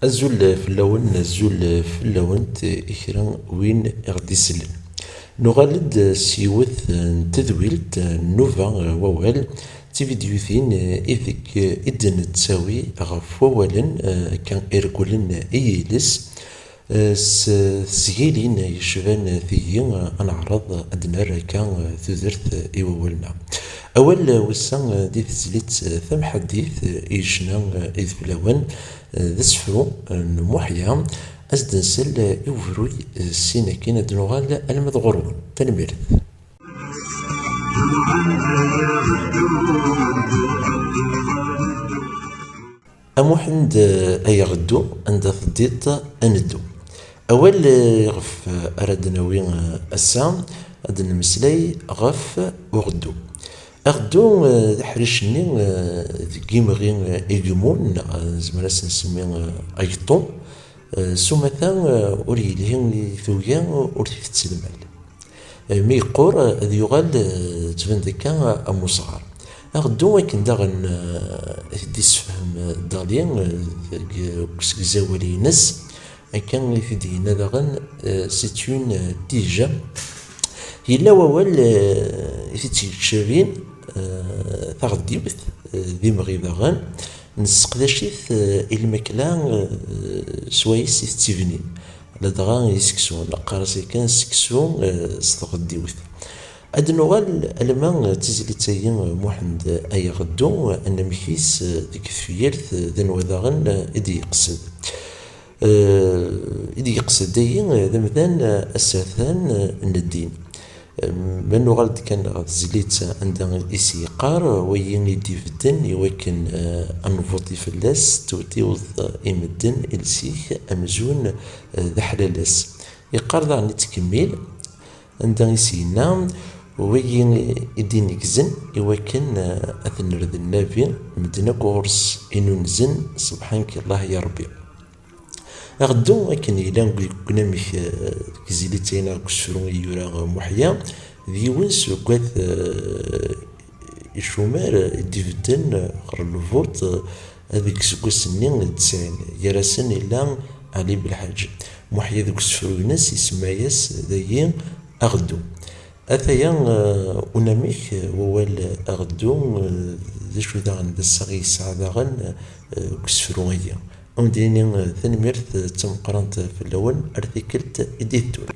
الزول في اللون الزول في اللون إكرا وين غادي يسلم نغالد سيوث تذويلت نوفا ووال تيفيديوثين إذك إدن تساوي غف ووالا كان إركولن إيلس سجيلين يشفان ثيين أنعرض أدنار كان تذرث إيوالنا أول وسان دي تزليت ثم حديث إيشنا إذ فلاوان ذا سفرو نموحيا أزدنسل إوفروي السيناكين دنوغال المذغرون تنميرث أموحند أيغدو عند ثديت أندو أول غف أردناوي أسام أدن مسلاي غف وغدو أغدو حريشني كيمغي إيجمون زمان نسمي أيطو سمثا أوريلهن ثويا أورث تسلمال مي يقور ذي يغال تبان ذكا أمو صغار أغدو وكن داغن ديس فهم دالين زاولي نس كان في دينا داغن سيتون ديجا إلا ووال في تشافين تغديوث ذي مغي داغن نسقداشيث المكلا سوايس ستيفني لدغا يسكسون قارسي كان سكسون ستغديوث أدنوغال ألمان تزليتاين موحند أي غدو أن مكيس ديك ثفيالث ذنو داغن إدي يقصد إدي يقصد داين ذمذان الساثان الدين من غالد كان غاد زليت عندها إسيقار وين يدي فدن يوكن أنفوطي فلاس توتيوض إمدن إلسيخ أمزون ذا حلالاس يقار ذا نتكمل عندها إسينا وين يدي نكزن يوكن أثنر ذا النبي مدنا كورس إنو نزن سبحانك الله يا ربي أغدو أكن إلا كنا ميك كزيلتين كسرون يورا محيا ذيونس وكاث الشمار ديفدن خرلوفوت هذيك سكوسنين تسعين يراسن إلا علي بالحاج محيا ذوك سفرونس يسمايس ذاين أغدو أثيا أناميك ووال أغدو ذي شو ذا عند الصغي سعدا غن كسفرونية أمديني ثنميرث تمقرنت في اللون أرثيكلت إديتون